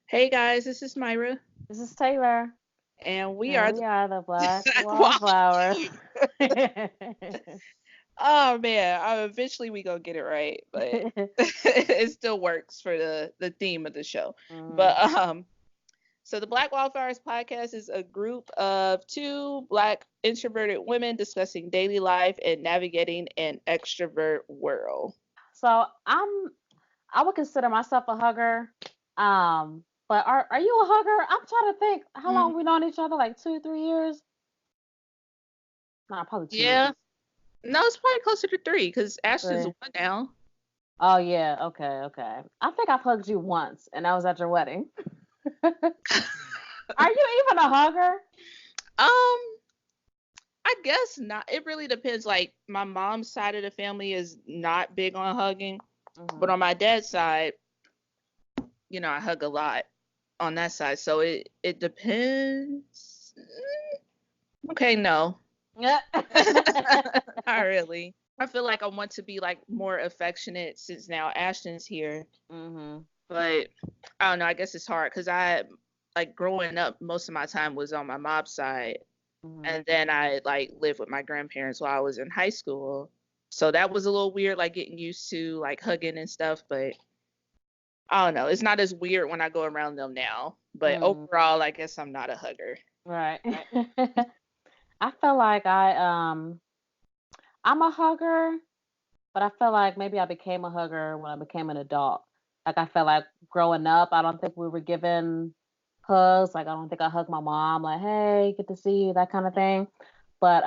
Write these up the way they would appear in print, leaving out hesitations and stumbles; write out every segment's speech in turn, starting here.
Hey guys, this is Myra, This is Taylor, and we and are we are the Black the Wallflowers. Oh man, eventually we gonna get it right, but it still works for the theme of the show. Mm. But so the Black Wallflowers podcast is a group of two black introverted women discussing daily life and navigating an extrovert world. So I would consider myself a hugger. But are you a hugger? I'm trying to think how Mm, long we known each other, like 2, 3 years? No, probably yeah, 2 years. no, it's probably closer to three because Ashton's Three. one now. Oh yeah, okay, okay. I think I've hugged you once, and that was at your wedding. Are you even a hugger? Um, I guess not. It really depends. Like my mom's side of the family is not big on hugging, but Hmm. on my dad's side, I hug a lot on that side. So it depends. Okay, no, Yeah. not really. I feel like I want to be like more affectionate since now Ashton's here, Mhm. but I don't know. I guess it's hard because I like growing up. Most of my time was on my mom's side, Mhm. and then I like lived with my grandparents while I was in high school. So that was a little weird, like getting used to like hugging and stuff. But I don't know, it's not as weird when I go around them now. But Mm. overall, I guess I'm not a hugger. Right. I feel like I'm a hugger, but I feel like maybe I became a hugger when I became an adult. Like I felt like growing up, I don't think we were given hugs. Like I don't think I hugged my mom like, "Hey, good to see you," that kind of thing. But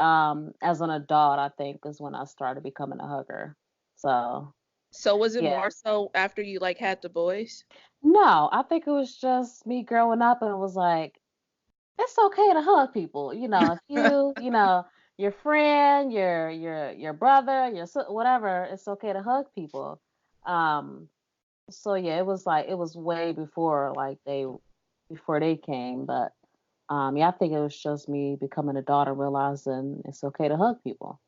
as an adult, I think is when I started becoming a hugger. So, So was it yeah. more so after you like had the boys? No, I think it was just me growing up and it was like it's okay to hug people. If your friend, your brother, whatever, it's okay to hug people. Um, so yeah, it was like it was way before they came, but yeah, I think it was just me becoming a daughter, realizing it's okay to hug people.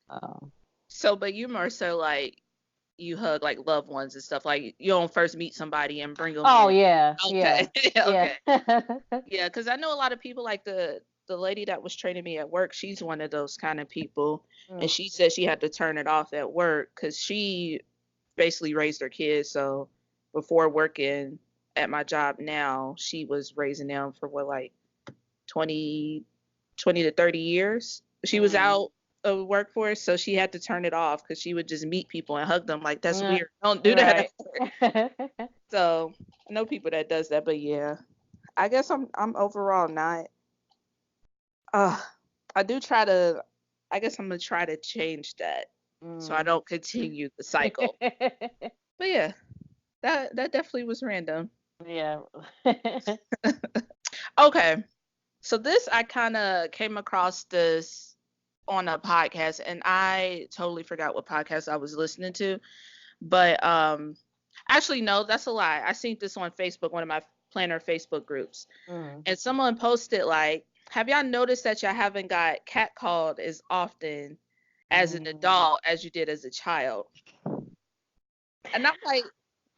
Uh, So, but you more so like you hug like loved ones and stuff. Like you don't first meet somebody and bring them oh in. yeah, Okay, yeah, yeah. okay. Yeah, because I know a lot of people like the lady that was training me at work. She's one of those kind of people, and Mm, she said she had to turn it off at work because she basically raised her kids. So before working at my job now, she was raising them for what like 20 20 to 30 years. She was mm, out of the workforce, so she had to turn it off because she would just meet people and hug them. Like that's yeah, weird. Don't do that at right. work. So I know people that does that, but yeah, I guess I'm overall not. Uh, I do try to. I guess I'm gonna try to change that so I Mm. don't continue the cycle. But yeah, that definitely was random. Yeah. Okay, so this I kind of came across this on a podcast, and I totally forgot what podcast I was listening to. But actually no, that's a lie. I seen this on Facebook, one of my planner Facebook groups, Mm. and someone posted like, "Have y'all noticed that y'all haven't got catcalled as often as an Mm. adult as you did as a child?" And I'm like,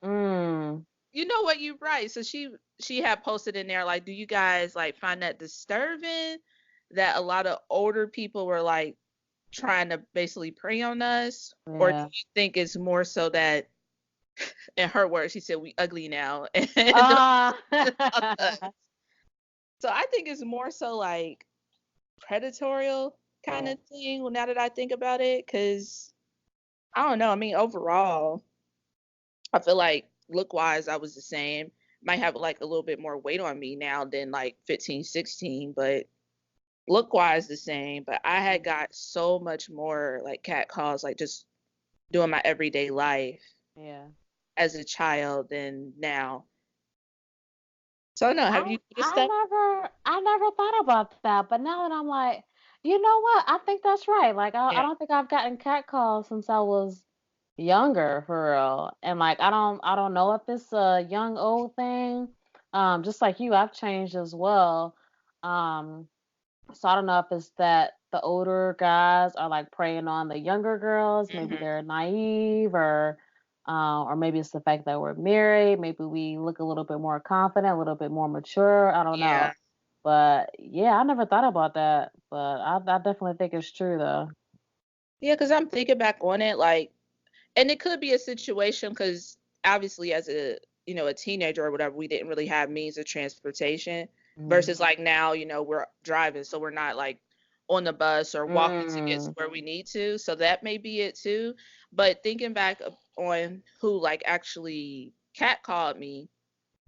Mm. you know what, you're right. So she had posted in there like, do you guys like find that disturbing that a lot of older people were like trying to basically prey on us, or do Yeah. you think it's more so that, in her words, she said we ugly now and don't Ah. talk to us. So I think it's more so like predatorial kind Yeah. of thing. Well, now that I think about it, because I don't know. I mean, overall, I feel like look wise, I was the same. Might have like a little bit more weight on me now than like 15, 16, but look wise the same. But I had Mm. got so much more like cat calls, like just doing my everyday life Yeah. as a child than now. So I don't know. Have I you noticed I that? never I never thought about that, but now that I'm like, you know what? I think that's right. Like I Yeah. don't think I've gotten catcalled since I was younger for real. And like I don't know if it's a young old thing. Just like you, I've changed as well. Um So I don't know if it's that the older guys are like preying on the younger girls, maybe Hmm. they're naive or Or maybe it's the fact that we're married. Maybe we look a little bit more confident, a little bit more mature. I don't Yeah. know. But yeah, I never thought about that. But I definitely think it's true though. Yeah, because I'm thinking back on it, like, and it could be a situation because obviously as a a teenager or whatever, we didn't really have means of transportation versus Mm. like now, we're driving, so we're not like on the bus or walking to get to Mm. where we need to. So that may be it too. But thinking back on who like actually catcalled me,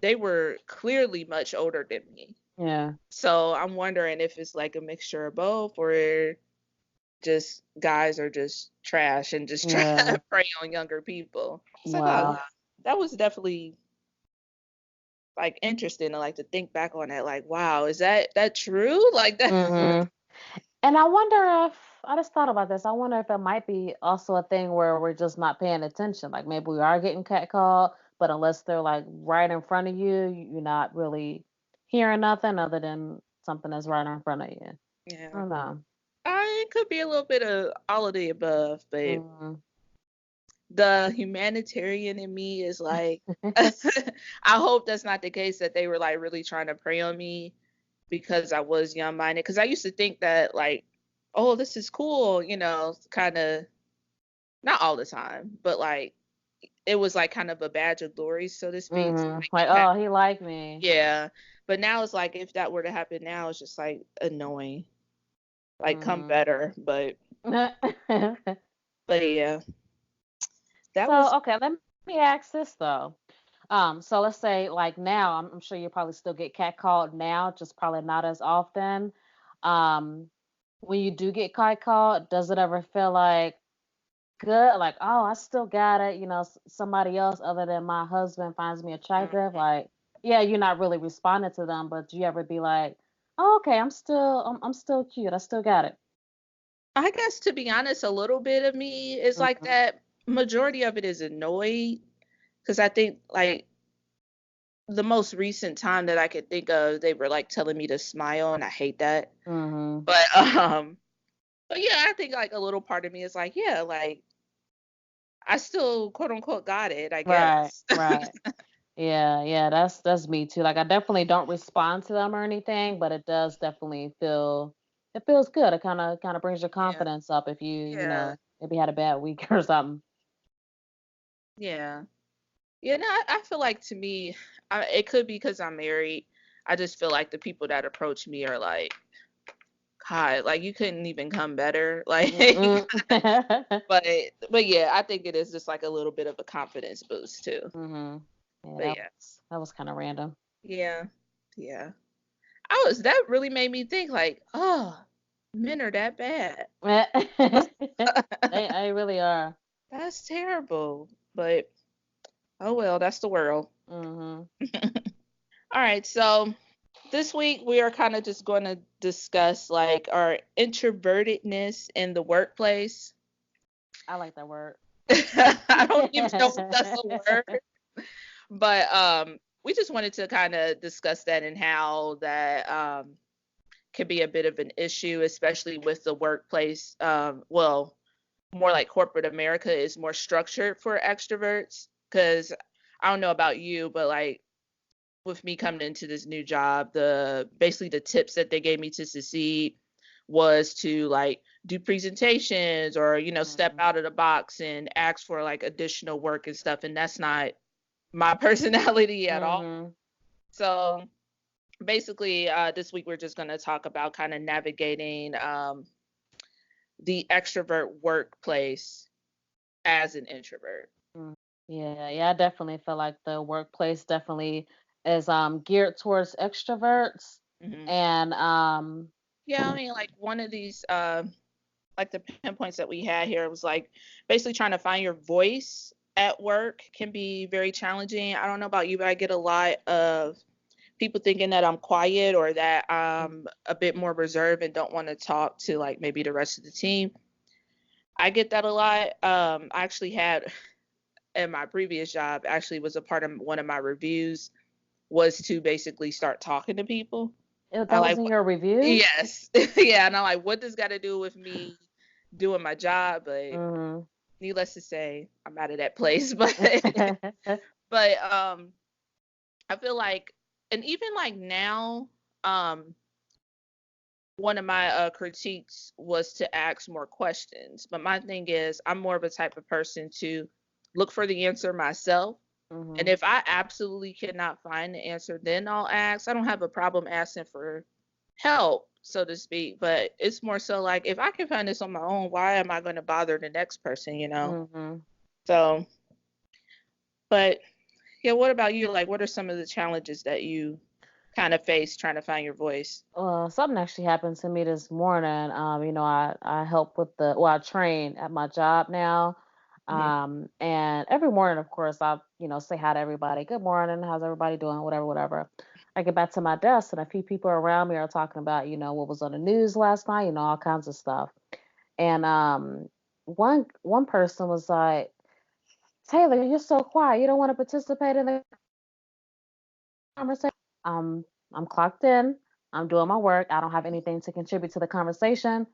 they were clearly much older than me. Yeah. So I'm wondering if it's like a mixture of both or just guys are just trash and just try Yeah. to prey on younger people. It's like, oh, Wow. yeah, that was definitely like interesting to like to think back on that. Like, wow, is that true? Like that? Hmm. And I wonder if I just thought about this. I wonder if it might be also a thing where we're just not paying attention. Like maybe we are getting catcalled, but unless they're like right in front of you, you're not really hearing nothing other than something that's right in front of you. I Yeah, don't know. it could be a little bit of all of the above, but Mm. the humanitarian in me is like, I hope that's not the case that they were like really trying to prey on me because I was young minded. Because I used to think that like, oh, this is cool, kind of not all the time, but like it was like kind of a badge of glory, so to speak. Hmm. Like Like, you have, oh, he liked me. yeah. But now it's like if that were to happen now, it's just like annoying. Like come Hmm. better, but yeah, that was So, okay, let me ask this though. So let's say like now, I'm sure you probably still get catcalled now, just probably not as often. Um, when you do get catcalled, does it ever feel like good? Like, oh, I still got it. Somebody else other than my husband finds me attractive. Like, yeah, you're not really responding to them, but do you ever be like, oh, okay, I'm still cute. I still got it. I guess to be honest, a little bit of me is like Mhm. that. Majority of it is annoyed because I think like the most recent time that I could think of, they were like telling me to smile, and I hate that. Mhm. But but yeah, I think like a little part of me is like, yeah, like I still quote unquote got it, I Right. guess. Right. Yeah, yeah, that's me too. Like I definitely don't respond to them or anything, but it does definitely it feels good. It kind of brings your Yeah, confidence up if you yeah, know, maybe had a bad week or something. yeah. Yeah, no, I feel like to me, it could be because I'm married. I just feel like the people that approach me are like, God, like you couldn't even come better. Like, Mm-mm. but but yeah, I think it is just like a little bit of a confidence boost too. Mhm. Yeah, But yeah, that was kind of random. yeah, yeah. That really made me think like, oh, men are that bad. They really are. That's terrible. But oh well, that's the world. Mhm. All right, so this week we are kind of just going to discuss like our introvertedness in the workplace. I like that word. I don't even know if that's a word, but we just wanted to kind of discuss that and how that can be a bit of an issue, especially with the workplace. Well, more like corporate America is more structured for extroverts because I don't know about you, but like with me coming into this new job, the basically the tips that they gave me to succeed was to like do presentations or step Mhm. out of the box and ask for like additional work and stuff, and that's not my personality at all. Mhm. So basically this week we're just going to talk about kind of navigating the extrovert workplace as an introvert. Mm. Yeah, yeah, I definitely feel like the workplace definitely is geared towards extroverts Hmm. and Yeah, I mean like one of these like the pinpoints that we had here was like basically trying to find your voice at work can be very challenging. I don't know about you, but I get a lot of people thinking that I'm quiet or that I'm a bit more reserved and don't want to talk to like maybe the rest of the team. I get that a lot. I actually had in my previous job actually was a part of one of my reviews was to basically start talking to people. I that was like in your review? yes. Yeah, and I'm like, what does got to do with me doing my job? But Mhm. needless to say, I'm out of that place. But I feel like, and even like now, um, one of my critiques was to ask more questions. But my thing is, I'm more of a type of person to look for the answer myself. And Mhm. if I absolutely cannot find the answer, then I'll ask. I don't have a problem asking for help, so to speak. But it's more so like, if I can find this on my own, why am I going to bother the next person, you know? Mhm. So, but yeah, what about you? Like, what are some of the challenges that you kind of face trying to find your voice? Something actually happened to me this morning. I help with I train at my job now. Hmm. And every morning, of course, I, say hi to everybody. Good morning. How's everybody doing? Whatever, whatever. I get back to my desk and a few people around me are talking about, what was on the news last night, all kinds of stuff. And one person was like, Taylor, you're so quiet. You don't want to participate in the conversation. Um, I'm clocked in. I'm doing my work. I don't have anything to contribute to the conversation.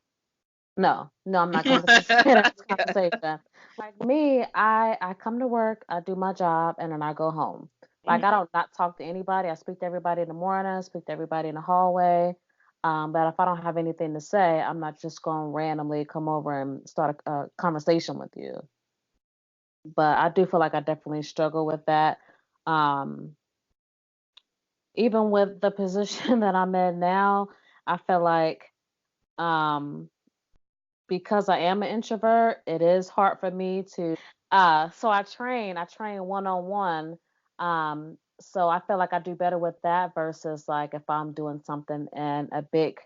No, no, I'm not going to participate in this Yeah. conversation. Like me, I come to work, I do my job, and then I go home. Like I Mhm. don't not talk to anybody. I speak to everybody in the morning, speak to everybody in the hallway. But if I don't have anything to say, I'm not just going to randomly come over and start a conversation with you. But I do feel like I definitely struggle with that. Um, Even with the position that I'm in now, I feel like um because I am an introvert, it is hard for me to so I train one-on-one. So I feel like I do better with that versus like if I'm doing something in a big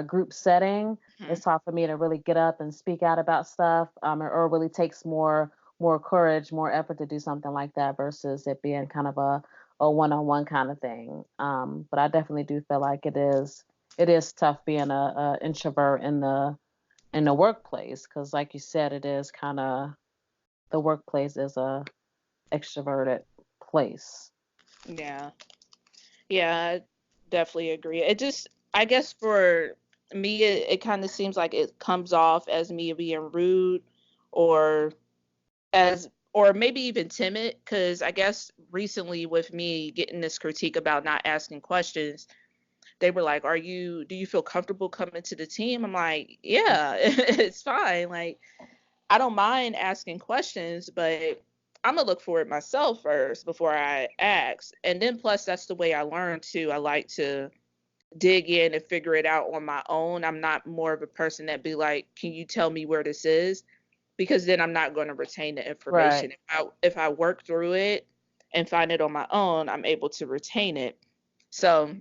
group setting, Mhm. it's hard for me to really get up and speak out about stuff. Or really takes more courage, more effort to do something like that versus it being kind of a one-on-one kind of thing. But I definitely do feel like it is tough being a introvert in the workplace because like you said it is kind of the workplace is a extroverted place. Yeah. Yeah, I definitely agree. It just, I guess for me, it kind of seems like it comes off as me being rude, or or maybe even timid. Because I guess recently with me getting this critique about not asking questions, they were like, do you feel comfortable coming to the team? I'm like, yeah, it's fine. Like, I don't mind asking questions, but I'm gonna look for it myself first before I ask. And then plus that's the way I learn too. I like to dig in and figure it out on my own. I'm not more of a person that be like, "Can you tell me where this is?" Because then I'm not going to retain the Right. information. If I work through it and find it on my own, I'm able to retain it. So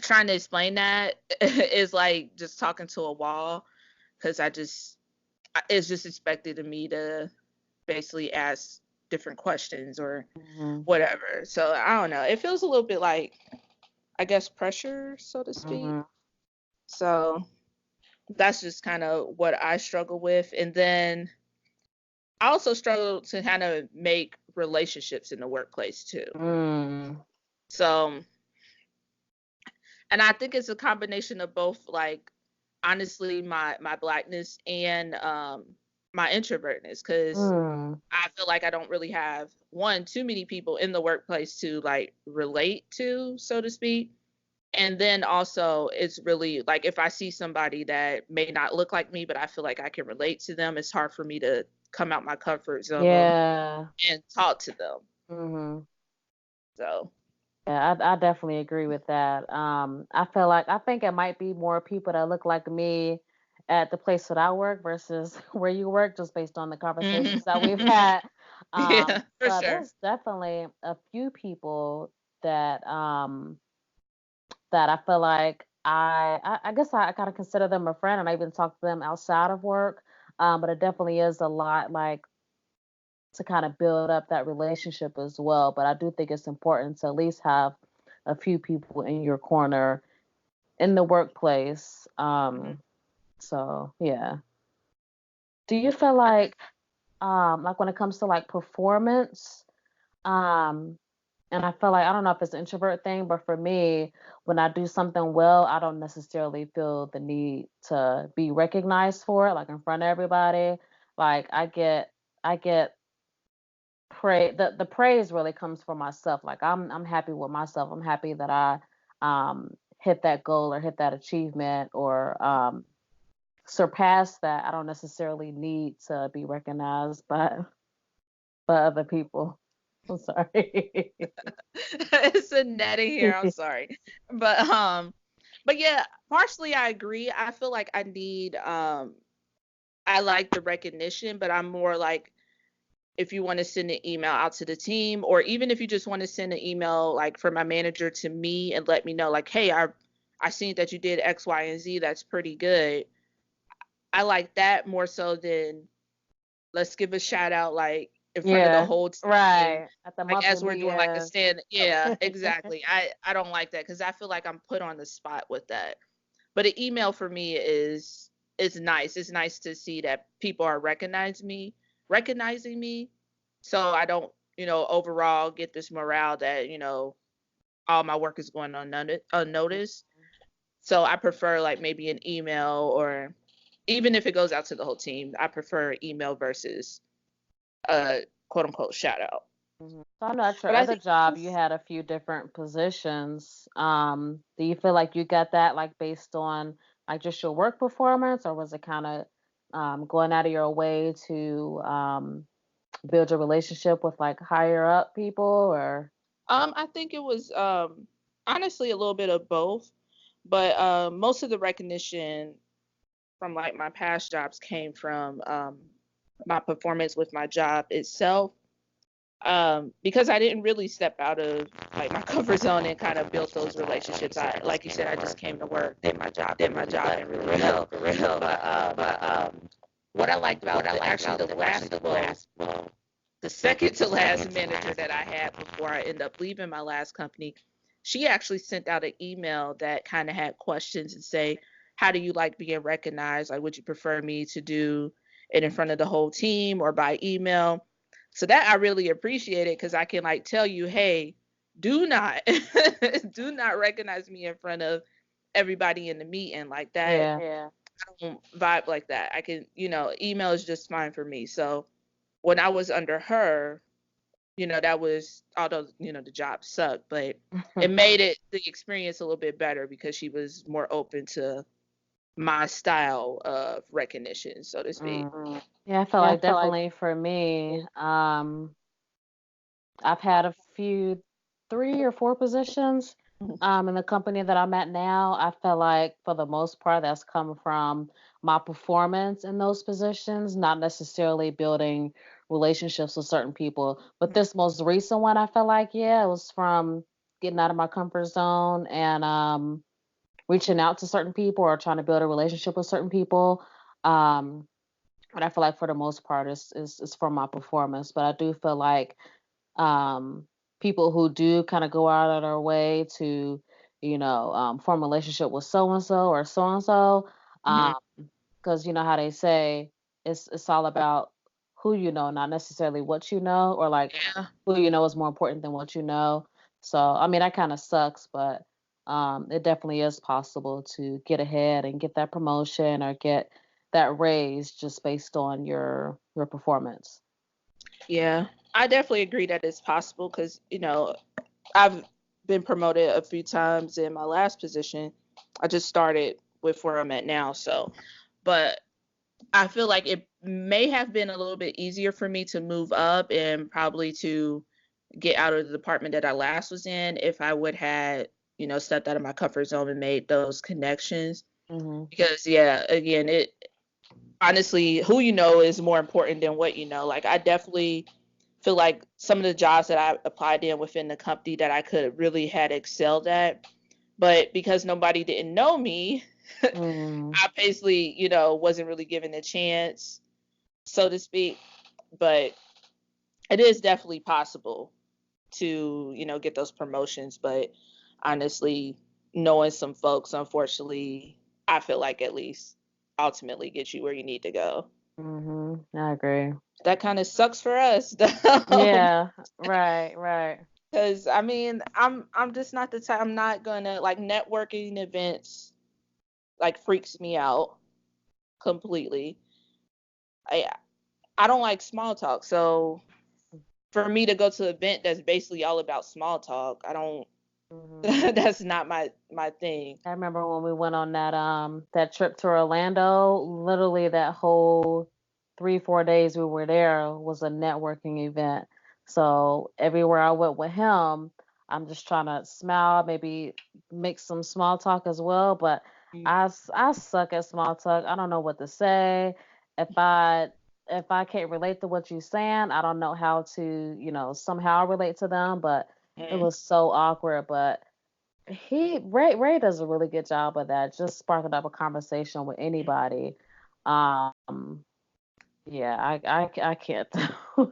trying to explain that is like just talking to a wall, because it's just expected of me to basically ask different questions or Mhm. whatever. So I don't know. It feels a little bit like, I guess, pressure, so to speak. Mhm. So that's just kind of what I struggle with. And then I also struggle to kind of make relationships in the workplace too. Mm. So, and I think it's a combination of both, like, honestly, my blackness and my introvertness, because Mm. I feel like I don't really have one too many people in the workplace to like relate to, so to speak. And then also, it's really like, if I see somebody that may not look like me, but I feel like I can relate to them, it's hard for me to come out my comfort zone Yeah. and talk to them. Mhm. So, Yeah, I definitely agree with that. I think it might be more people that look like me at the place that I work versus where you work, just based on the mhm. conversations that we've had. Yeah, for But sure. there's definitely a few people that that I feel like I guess I kind of consider them a friend, and I even talk to them outside of work. But it definitely is a lot like to kind of build up that relationship as well. But I do think it's important to at least have a few people in your corner in the workplace. Mhm. So yeah. Do you feel like when it comes to like performance, um, and I feel like I don't know if it's an introvert thing, but for me, when I do something well, I don't necessarily feel the need to be recognized for it, like in front of everybody. Like I get I get the praise really comes from myself. Like I'm happy with myself. I'm happy that I hit that goal or hit that achievement or surpass that. I don't necessarily need to be recognized by other people. I'm sorry. It's a net in here. I'm sorry, but yeah, partially I agree. I feel like I like the recognition, but I'm more like if you want to send an email out to the team, or even if you just want to send an email like for my manager to me and let me know like, hey, I seen that you did X, Y, and Z. That's pretty good. I like that more so than let's give a shout out like in front of the Yeah, whole team, right. At the like monthly as we're doing like a meetings. stand. Yeah, exactly. I don't like that because I feel like I'm put on the spot with that. But an email for me is nice. It's nice to see that people are recognizing me, so I don't, overall get this morale that all my work is going unnoticed. So I prefer like maybe an email, or even if it goes out to the whole team, I prefer email versus a quote unquote shout out. So I know at your But I other think job you that's had a few different positions. Do you feel like you got that like based on like just your work performance, or was it kind of going out of your way to build your relationship with like higher up people, or I think it was honestly a little bit of both, but most of the recognition from like my past jobs came from my performance with my job itself. Because I didn't really step out of like my comfort zone and kind of built those relationships. I, like you said, I just came to work, did my job, and really well, for real. But what I liked about the second to last manager that I had before I ended up leaving my last company, she actually sent out an email that kind of had questions and say, how do you like being recognized? Like, would you prefer me to do it in front of the whole team or by email? So that I really appreciate it because I can like tell you, hey, do not do not recognize me in front of everybody in the meeting like that. yeah. Yeah. I don't vibe like that. I can, email is just fine for me. So when I was under her, that was, although, the job sucked, but it made the experience a little bit better because she was more open to my style of recognition, so to speak. Yeah, I feel like definitely for me, I've had a few, 3 or 4 positions, Mhm. in the company that I'm at now. I feel like for the most part that's come from my performance in those positions, not necessarily building relationships with certain people. But this most recent one, I feel like, yeah, it was from getting out of my comfort zone and reaching out to certain people or trying to build a relationship with certain people. Um, and I feel like for the most part, it's for my performance. But I do feel like um, people who do kind of go out of their way to, form a relationship with so and so or so and so, Mhm. because you know how they say it's all about who you know, not necessarily what you know, or like Yeah. who you know is more important than what you know. So I mean that kind of sucks, but it definitely is possible to get ahead and get that promotion or get that raise just based on your performance. Yeah. I definitely agree that it's possible because, I've been promoted a few times in my last position. I just started with where I'm at now, so but I feel like it may have been a little bit easier for me to move up and probably to get out of the department that I last was in if I would had, stepped out of my comfort zone and made those connections. Hmm. Because yeah, again, it honestly, who you know is more important than what you know. Like I definitely feel like some of the jobs that I applied in within the company that I could really had excelled at, but because nobody didn't know me, Mm. I basically, wasn't really given a chance, so to speak. But it is definitely possible to, get those promotions. But honestly, knowing some folks, unfortunately, I feel like at least ultimately get you where you need to go. Mhm. I agree. That kind of sucks for us, Yeah. Right. Right. because I mean, I'm just not the type. I'm not gonna like networking events. Like freaks me out completely. I I don't like small talk. So for me to go to an event that's basically all about small talk, I don't. Mhm. That's not my thing. I remember when we went on that trip to Orlando, literally that whole 3, 4 days we were there was a networking event. So everywhere I went with him, I'm just trying to smile, maybe make some small talk as well. But Mm, I suck at small talk. I don't know what to say. If I if I can't relate to what you're saying, I don't know how to, somehow relate to them. But it mm, was so awkward. But Ray does a really good job of that, just sparking up a conversation with mm. anybody. Um, yeah, I can't.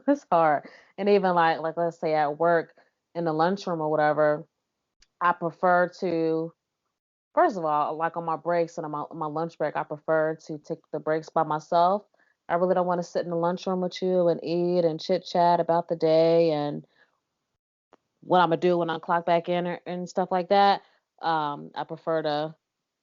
It's hard. And even like let's say at work in the lunchroom or whatever, I prefer to first of all, like on my breaks and on my lunch break, I prefer to take the breaks by myself. I really don't want to sit in the lunchroom with you and eat and chit chat about the day and what I'm gonna do when I clock back in and stuff like that. I prefer to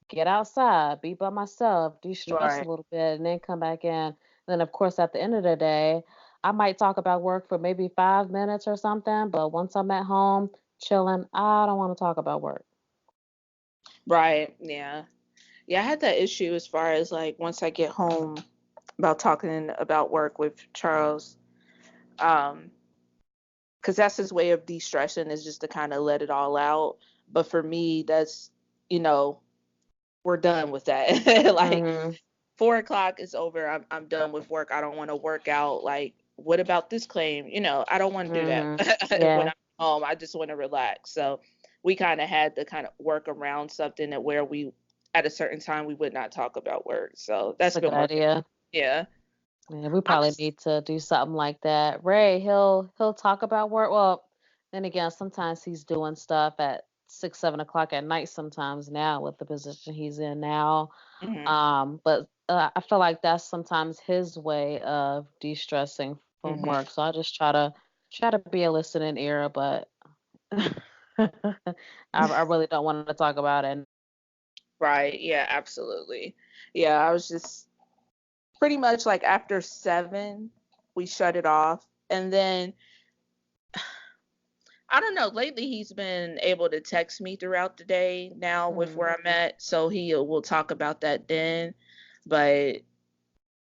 get outside, be by myself, de-stress a Right. little bit, and then come back in. Then, of course, at the end of the day, I might talk about work for maybe 5 minutes or something. But once I'm at home chilling, I don't want to talk about work. Right. Yeah. Yeah, I had that issue as far as like once I get home about talking about work with Charles. Um, because that's his way of de-stressing is just to kind of let it all out. But for me, that's, you know, we're done with that. Like Mhm. 4 o'clock is over. I'm done with work. I don't want to work out. Like, what about this claim? I don't want to do Mhm. that when Yeah. I'm home. I just want to relax. So we kind of had to kind of work around something that where we at a certain time we would not talk about work. So It's that's a good been working. idea. Yeah. Yeah, we I'm probably just need to do something like that. Ray, he'll talk about work. Well, then again, sometimes he's doing stuff at 6, 7 o'clock at night. Sometimes now with the position he's in now, mhm, but I feel like that's sometimes his way of de-stressing from mhm. work. So I just try to be a listening ear, but I really don't want to talk about it. Right. Yeah, absolutely. Yeah, I was just pretty much like after 7, we shut it off. And then I don't know, lately he's been able to text me throughout the day now with Mm, where I'm at, so he will talk about that then. But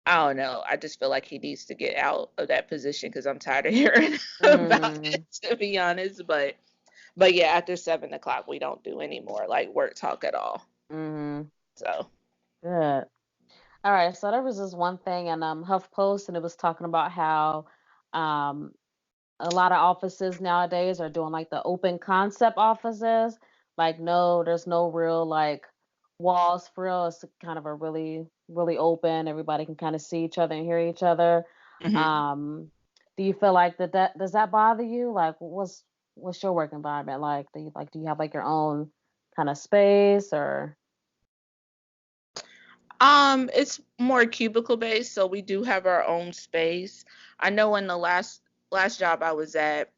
I don't know. I just feel like he needs to get out of that position because I'm tired of hearing about it, mm, to be honest. But yeah, after 7 o'clock, we don't do any more like work talk at all. mm. So. Good. All right, so there was this one thing in HuffPost, and it was talking about how um, a lot of offices nowadays are doing like the open concept offices. Like, no, there's no real like walls for real. It's kind of a really, really open. Everybody can kind of see each other and hear each other. Mhm. Um, do you feel like that does that bother you? Like, what's your work environment like? Do you have like your own kind of space or? It's more cubicle based, so we do have our own space. I know in the last job I was at,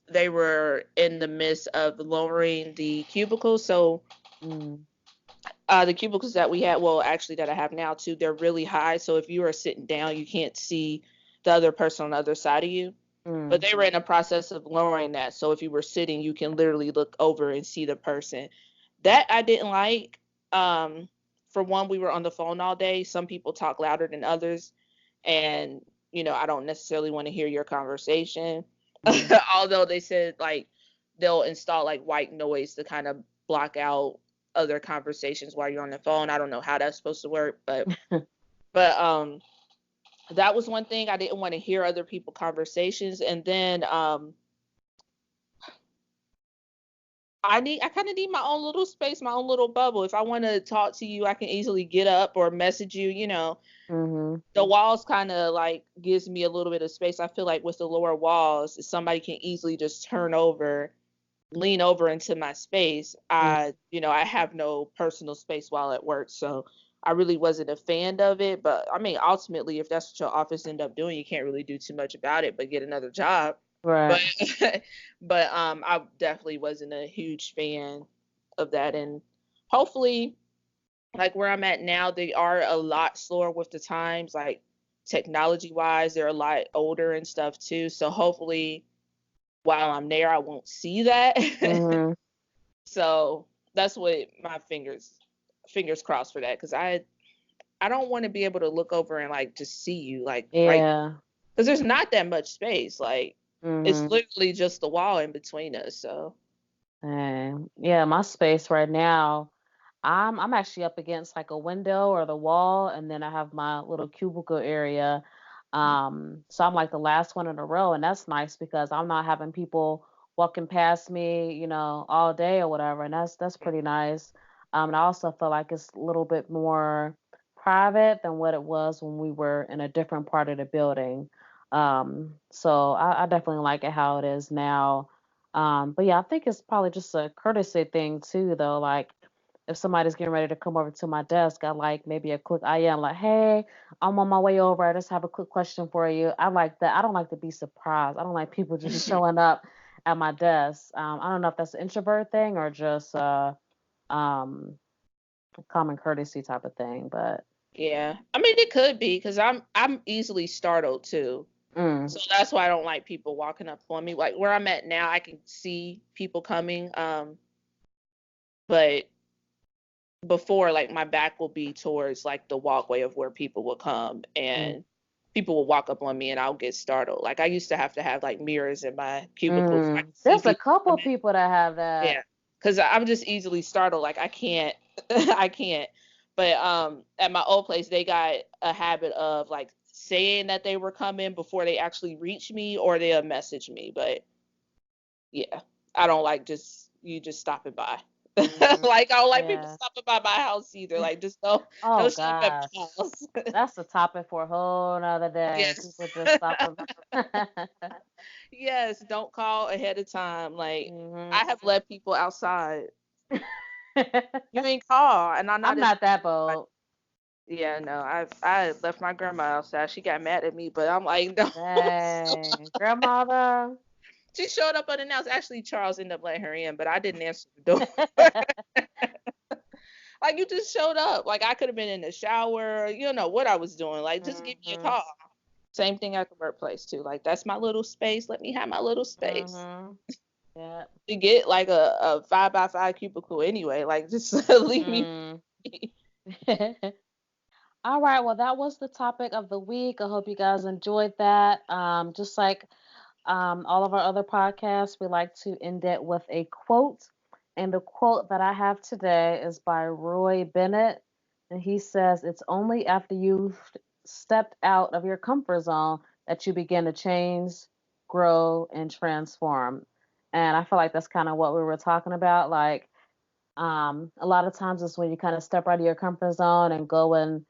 they were in the midst of lowering the cubicles. So Mm, the cubicles that we had, well, actually that I have now too, they're really high. So if you are sitting down, you can't see the other person on the other side of you. But mm, they were in a process of lowering that. So if you were sitting, you can literally look over and see the person. That I didn't like. Um, for one, we were on the phone all day. Some people talk louder than others. And, I don't necessarily want to hear your conversation. mm. Although they said like they'll install like white noise to kind of block out other conversations while you're on the phone. I don't know how that's supposed to work, but that was one thing I didn't want to hear other people conversations. And then I kind of need my own little space, my own little bubble. If I want to talk to you, I can easily get up or message you. Mhm. The walls kind of like gives me a little bit of space. I feel like with the lower walls, somebody can easily just lean over into my space. Mm. I have no personal space while at work, so I really wasn't a fan of it. But I mean, ultimately, if that's what your office end up doing, you can't really do too much about it, but get another job. But Right. but I definitely wasn't a huge fan of that, and hopefully, like where I'm at now, they are a lot slower with the times. Like technology wise, they're a lot older and stuff too. So hopefully while I'm there, I won't see that. Mhm. So that's what my fingers crossed for that, because I don't want to be able to look over and like just see you like right, Yeah. because there's not that much space. Like it's Mhm. literally just the wall in between us. So Yeah, my space right now, I'm actually up against like a window or the wall, and then I have my little cubicle area. So I'm like the last one in a row, and that's nice because I'm not having people walking past me, all day or whatever, and that's pretty nice. And I also feel like it's a little bit more private than what it was when we were in a different part of the building. So I definitely like it how it is now. But yeah, I think it's probably just a courtesy thing too, though. Like if somebody's getting ready to come over to my desk, I like maybe a quick I am like, hey, I'm on my way over. I just have a quick question for you. I like that. I don't like to be surprised. I don't like people just showing up at my desk. I don't know if that's an introvert thing or just um a common courtesy type of thing, but yeah, I mean it could be because I'm easily startled too. mm, So that's why I don't like people walking up on me. Like where I'm at now, I can see people coming. But before, like my back will be towards like the walkway of where people will come, mm, and people will walk up on me and I'll get startled. Like I used to have to have like mirrors in my cubicle so I could see there's a people couple coming. people that have Yeah. that. Cause I'm just easily startled. Like I can't I can't. But at my old place they got a habit of like saying that they were coming before they actually reach me, or they'll message me. But yeah, I don't like just stopping by. Hmm. Like I don't like people Yeah. stopping by my house either. Like just don't Oh show up at gosh. my house. That's a topic for a whole nother day. Yes. People just stopping by. Yes, don't call ahead of time. Like Hmm. I have let people outside. You ain't call, and I'm not I'm in. not that bold. Yeah, no, I left my grandma outside. She got mad at me, but I'm like, no. Dang. Grandmother. She showed up unannounced. Actually, Charles ended up letting her in, but I didn't answer the door. Like you just showed up. Like I could have been in the shower. You don't know what I was doing. Like just give me a Hmm. call. Same thing at the workplace too. Like that's my little space. Let me have my little space. Hmm. Yeah. You get like a 5 by 5 cubicle anyway. Like just leave me. Mm. All right. Well, that was the topic of the week. I hope you guys enjoyed that. Just like all of our other podcasts, we like to end it with a quote. And the quote that I have today is by Roy Bennett. And he says, it's only after you've stepped out of your comfort zone that you begin to change, grow, and transform. And I feel like that's kind of what we were talking about. Like, a lot of times it's when you kind of step out of your comfort zone and go and,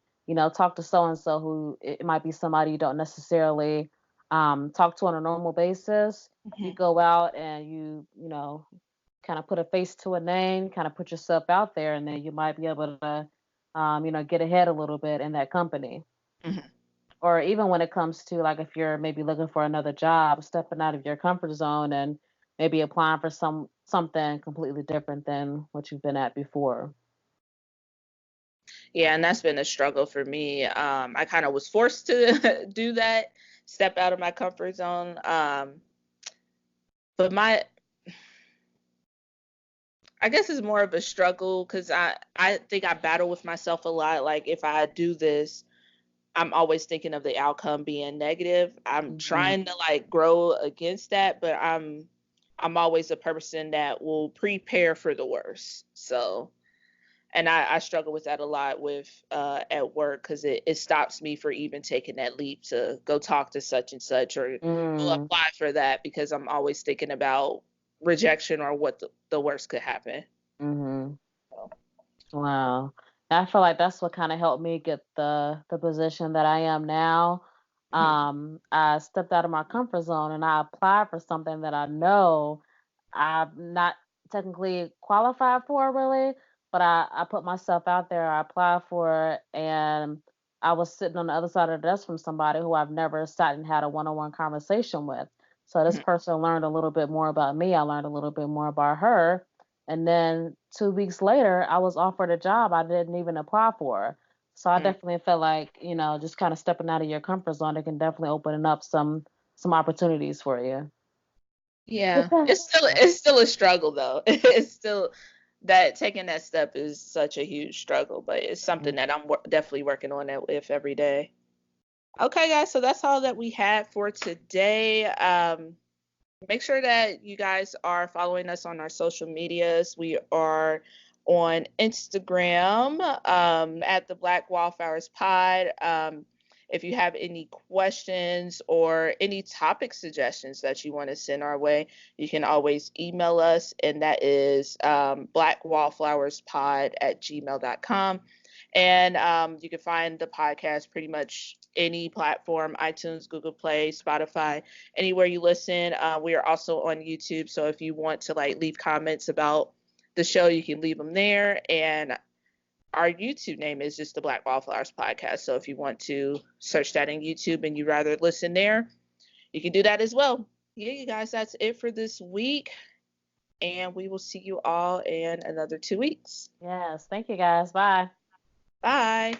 talk to so and so who it might be somebody you don't necessarily talk to on a normal basis. You Mhm, go out and you kind of put a face to a name, kind of put yourself out there, and then you might be able to, get ahead a little bit in that company. mhm. Or even when it comes to like if you're maybe looking for another job, stepping out of your comfort zone and maybe applying for something completely different than what you've been at before. Yeah, and that's been a struggle for me. I kind of was forced to do that, step out of my comfort zone. But I guess it's more of a struggle because I think I battle with myself a lot. Like if I do this, I'm always thinking of the outcome being negative. I'm Mhm. trying to like grow against that, but I'm always a person that will prepare for the worst. So, and I struggle with that a lot with at work because it stops me for even taking that leap to go talk to such and such or go Mm. apply for that because I'm always thinking about rejection or what the worst could happen. Mhm. So, Wow. I feel like that's what kind of helped me get the position that I am now. mhm, I stepped out of my comfort zone and I applied for something that I know I'm not technically qualified for really, but I put myself out there, I applied for it, and I was sitting on the other side of the desk from somebody who I've never sat and had a one-on-one conversation with. So this mhm, person learned a little bit more about me. I learned a little bit more about her. And then 2 weeks later, I was offered a job I didn't even apply for. So I Mm. definitely feel like, just kind of stepping out of your comfort zone, it can definitely open up some opportunities for you. With Yeah, that, it's still a struggle though. It's still that taking that step is such a huge struggle, but it's something that I'm definitely working on that with every day. Okay, guys, so that's all that we had for today. Make sure that you guys are following us on our social medias. We are on Instagram at the Black Wallflowers Pod. If you have any questions or any topic suggestions that you want to send our way, you can always email us, and that is blackwallflowerspod@gmail.com. And you can find the podcast pretty much any platform: iTunes, Google Play, Spotify, anywhere you listen. We are also on YouTube, so if you want to like leave comments about the show, you can leave them there. And our YouTube name is just the Black Wallflowers Podcast. So if you want to search that in YouTube and you rather listen there, you can do that as well. Yeah, you guys, that's it for this week. And we will see you all in another 2 weeks. yes. Thank you guys. Bye. Bye.